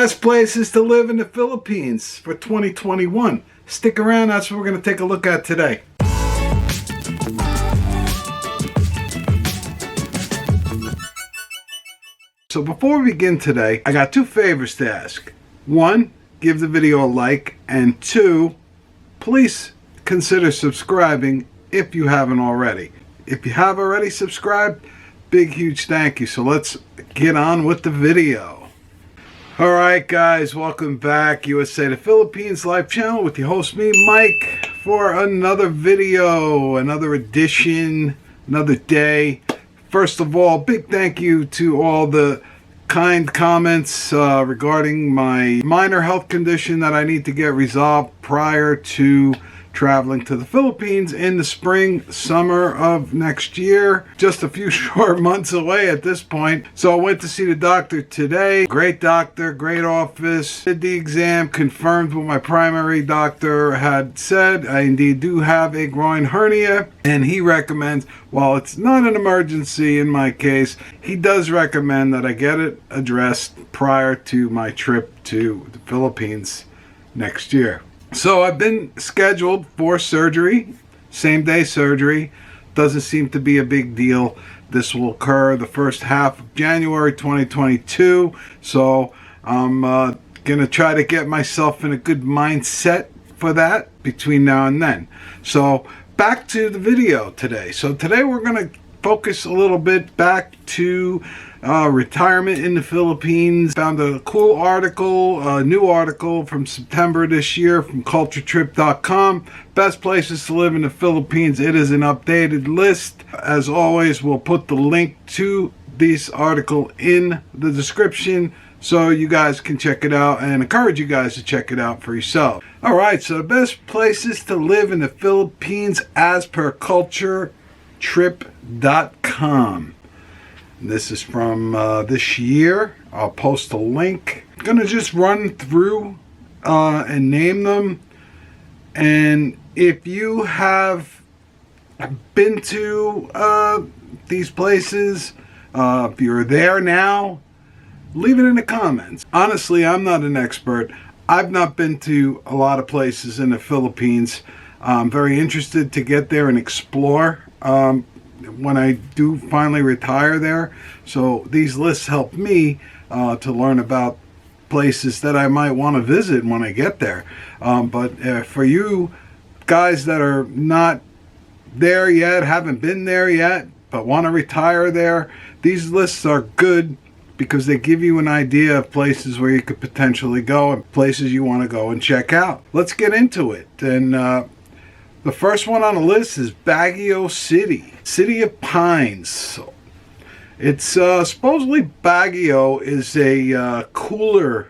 Best places to live in the Philippines for 2021. Stick around, that's what we're going to take a look at today. So before we begin today, I got two favors to ask. One, give the video a like, and two, please consider subscribing if you haven't already. If you have already subscribed, big huge thank you. So let's get on with the video. Alright guys, welcome back. USA to Philippines live channel with your host me, Mike, for another video, another edition, another day. First of all, big thank you to all the kind comments regarding my minor health condition that I need to get resolved prior to traveling to the Philippines in the spring, summer of next year. Just a few short months away at this point. So I went to see the doctor today. Great doctor, great office. Did the exam, confirmed what my primary doctor had said. I indeed do have a groin hernia, and he recommends, while it's not an emergency in my case, he does recommend that I get it addressed prior to my trip to the Philippines next year. So I've been scheduled for surgery, same day surgery. Doesn't seem to be a big deal. This will occur the first half of January 2022. So I'm going to try to get myself in a good mindset for that between now and then. So back to the video today. So today we're going to focus a little bit back to retirement in the Philippines. Found a cool article, a new article from September this year from culturetrip.com. Best places to live in the Philippines. It is an updated list. As always, we'll put the link to this article in the description so you guys can check it out, and encourage you guys to check it out for yourself. Alright, so the best places to live in the Philippines as per culturetrip.com. This is from this year. I'll post a link. I'm going to just run through and name them. And if you have been to these places, if you're there now, leave it in the comments. Honestly, I'm not an expert. I've not been to a lot of places in the Philippines. I'm very interested to get there and explore when I do finally retire there. So these lists help me to learn about places that I might want to visit when I get there. But for you guys that are not there yet, haven't been there yet, but want to retire there, these lists are good because they give you an idea of places where you could potentially go and places you want to go and check out. Let's get into it. And the first one on the list is Baguio City, City of Pines. It's supposedly Baguio is a cooler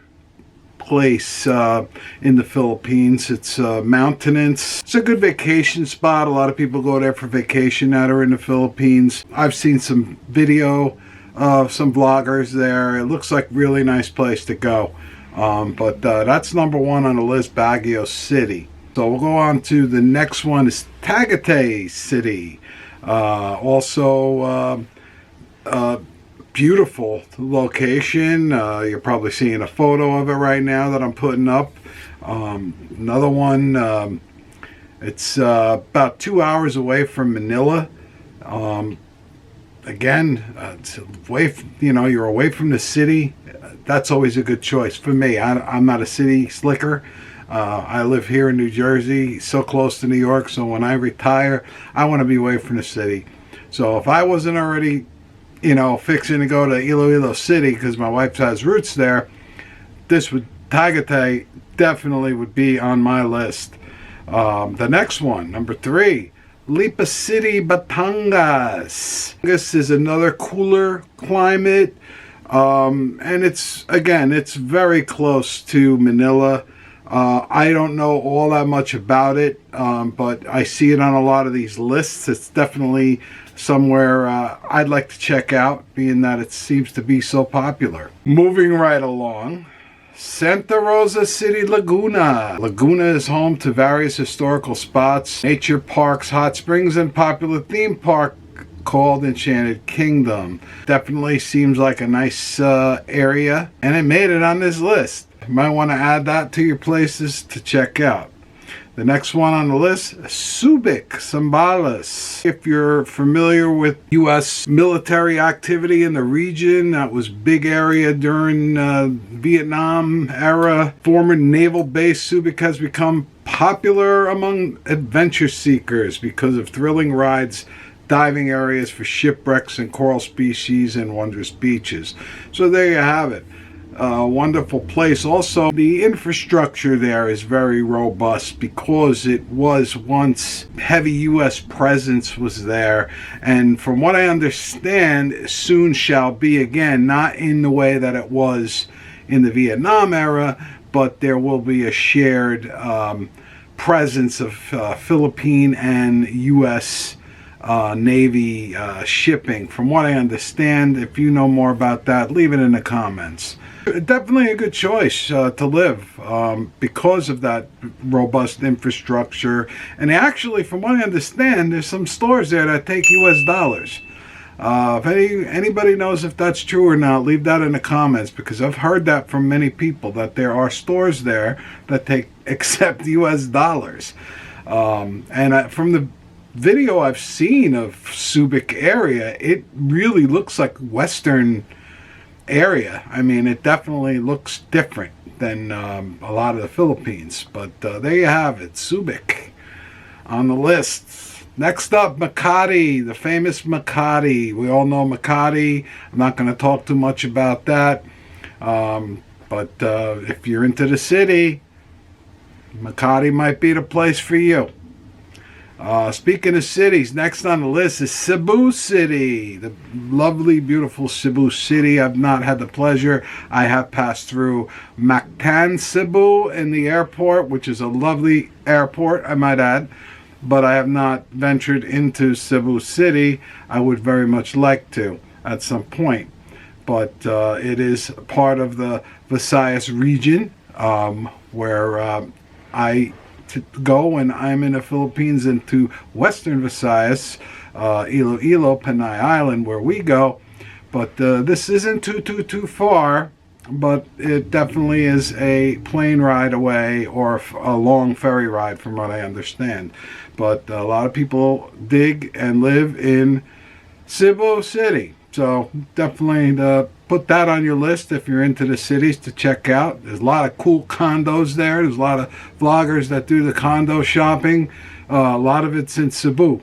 place in the Philippines. It's mountainous. It's a good vacation spot. A lot of people go there for vacation that are in the Philippines. I've seen some video of some vloggers there. It looks like a really nice place to go. But that's number one on the list, Baguio City. So we'll go on to the next one is Tagaytay City. Also beautiful location. You're probably seeing a photo of it right now that I'm putting up. Another one, it's about 2 hours away from Manila. Again, it's away from, you're away from the city. That's always a good choice for me. I'm not a city slicker. I live here in New Jersey, so close to New York, so when I retire, I want to be away from the city. So if I wasn't already, fixing to go to Iloilo City because my wife has roots there, Tagaytay definitely would be on my list. The next one, number 3, Lipa City, Batangas. This is another cooler climate, and it's very close to Manila. I don't know all that much about it, but I see it on a lot of these lists. It's definitely somewhere I'd like to check out, being that it seems to be so popular. Moving right along, Santa Rosa City, Laguna. Laguna is home to various historical spots, nature parks, hot springs, and popular theme park called Enchanted Kingdom. Definitely seems like a nice area, and it made it on this list. You might want to add that to your places to check out. The next one on the list, Subic, Zambales. If you're familiar with U.S. military activity in the region, that was big area during Vietnam era. Former naval base, Subic has become popular among adventure seekers because of thrilling rides, diving areas for shipwrecks and coral species, and wondrous beaches. So there you have it. Wonderful place. Also, the infrastructure there is very robust because it was once heavy U.S. presence was there, and from what I understand, soon shall be again, not in the way that it was in the Vietnam era, but there will be a shared presence of Philippine and U.S. Navy shipping. From what I understand, if you know more about that, leave it in the comments. Definitely a good choice to live because of that robust infrastructure. And actually, from what I understand, there's some stores there that take US dollars. If anybody knows if that's true or not, leave that in the comments, because I've heard that from many people, that there are stores there that accept US dollars. From the video I've seen of Subic area, it really looks like Western area. I mean, it definitely looks different than a lot of the Philippines. But there you have it, Subic on the list. Next up, Makati, the famous Makati. We all know Makati. I'm not going to talk too much about that. But if you're into the city, Makati might be the place for you. Speaking of cities, next on the list is Cebu City. The lovely, beautiful Cebu City. I've not had the pleasure. I have passed through Mactan, Cebu in the airport, which is a lovely airport, I might add. But I have not ventured into Cebu City. I would very much like to at some point. But it is part of the Visayas region where I go when I'm in the Philippines into Western Visayas, Iloilo, Panay Island, where we go. But this isn't too far, but it definitely is a plane ride away or a long ferry ride from what I understand. But a lot of people dig and live in Cebu City. So definitely put that on your list if you're into the cities to check out. There's a lot of cool condos there. There's a lot of vloggers that do the condo shopping. A lot of it's in Cebu.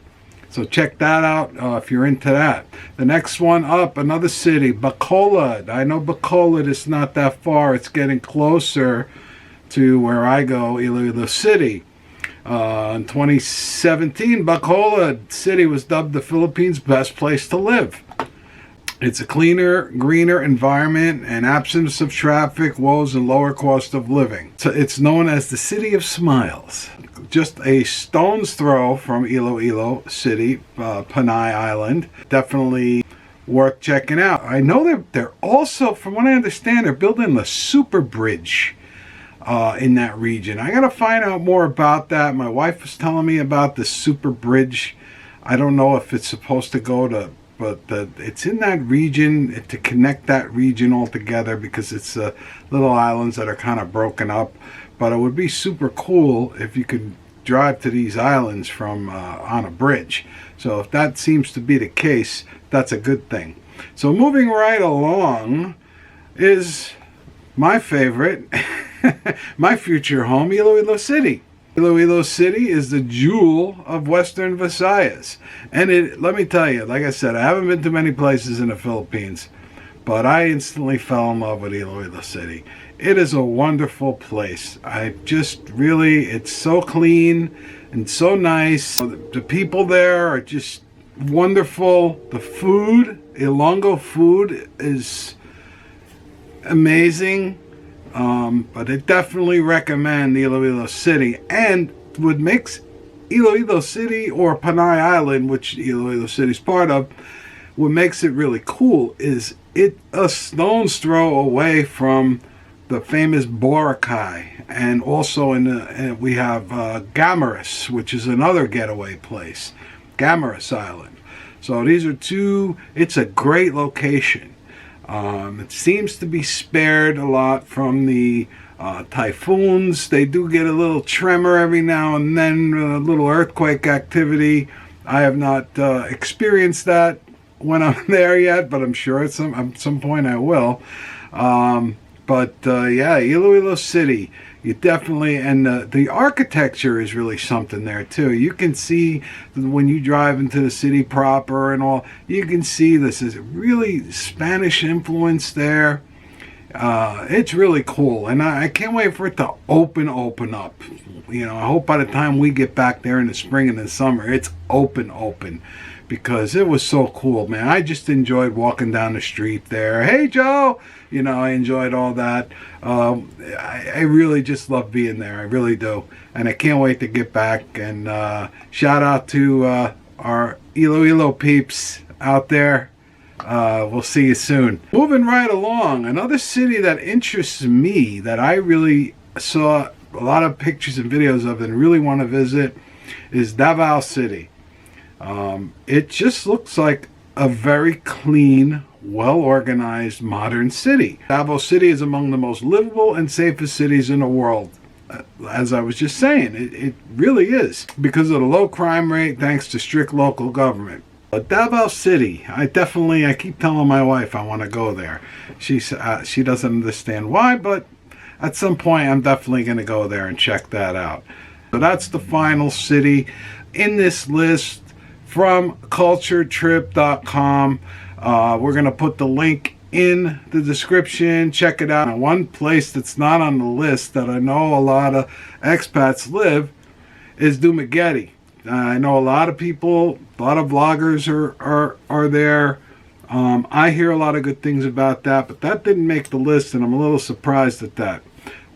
So check that out if you're into that. The next one up, another city, Bacolod. I know Bacolod is not that far. It's getting closer to where I go, Iloilo City. In 2017, Bacolod City was dubbed the Philippines' best place to live. It's a cleaner, greener environment and absence of traffic, woes, and lower cost of living. So it's known as the City of Smiles. Just a stone's throw from Iloilo City, Panay Island. Definitely worth checking out. I know they're also, from what I understand, they're building a super bridge in that region. I got to find out more about that. My wife was telling me about the super bridge. I don't know if it's supposed to go to, but it's in that region to connect that region all together, because it's little islands that are kind of broken up. But it would be super cool if you could drive to these islands from on a bridge. So if that seems to be the case, that's a good thing. So moving right along is my favorite, my future home, Iloilo City. Iloilo City is the jewel of Western Visayas. And let me tell you, like I said, I haven't been to many places in the Philippines, but I instantly fell in love with Iloilo City. It is a wonderful place. It's so clean and so nice. The people there are just wonderful. The food, Ilonggo food, is amazing. But I definitely recommend Iloilo City. And what makes Iloilo City, or Panay Island, which Iloilo City is part of, what makes it really cool is it a stone's throw away from the famous Boracay, and also we have Gamaras, which is another getaway place, Gamaras Island. So these are two, it's a great location. It seems to be spared a lot from the typhoons. They do get a little tremor every now and then, a little earthquake activity. I have not experienced that when I'm there yet, but I'm sure at some point I will. Yeah, Iloilo City, you definitely, and the architecture is really something there too. You can see when you drive into the city proper and all, you can see this is really Spanish influence there. It's really cool, and I can't wait for it to open up. You know, I hope by the time we get back there in the spring and the summer, it's open, because it was so cool, man. I just enjoyed walking down the street there. Hey, Joe! You know, I enjoyed all that. I really just love being there. I really do. And I can't wait to get back. And shout out to our Iloilo peeps out there. We'll see you soon. Moving right along, another city that interests me, that I really saw a lot of pictures and videos of and really want to visit, is Davao City. It just looks like a very clean, well-organized, modern city. Davao City is among the most livable and safest cities in the world. As I was just saying, it really is, because of the low crime rate, thanks to strict local government. But Davao City, I keep telling my wife I want to go there. She doesn't understand why, but at some point I'm definitely going to go there and check that out. So that's the final city in this list from culturetrip.com. We're going to put the link in the description. Check it out. And one place that's not on the list that I know a lot of expats live is Dumaguete. I know a lot of people, a lot of vloggers are there. I hear a lot of good things about that, but that didn't make the list, and I'm a little surprised at that.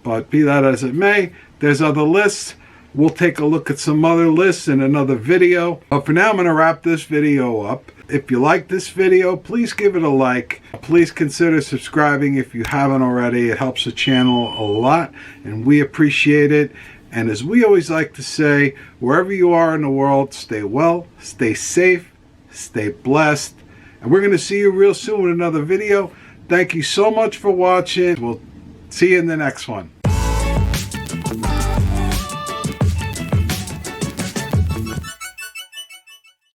But be that as it may, there's other lists. We'll take a look at some other lists in another video. But for now, I'm going to wrap this video up. If you like this video, please give it a like. Please consider subscribing if you haven't already. It helps the channel a lot, and we appreciate it. And as we always like to say, wherever you are in the world, stay well, stay safe, stay blessed. And we're going to see you real soon with another video. Thank you so much for watching. We'll see you in the next one.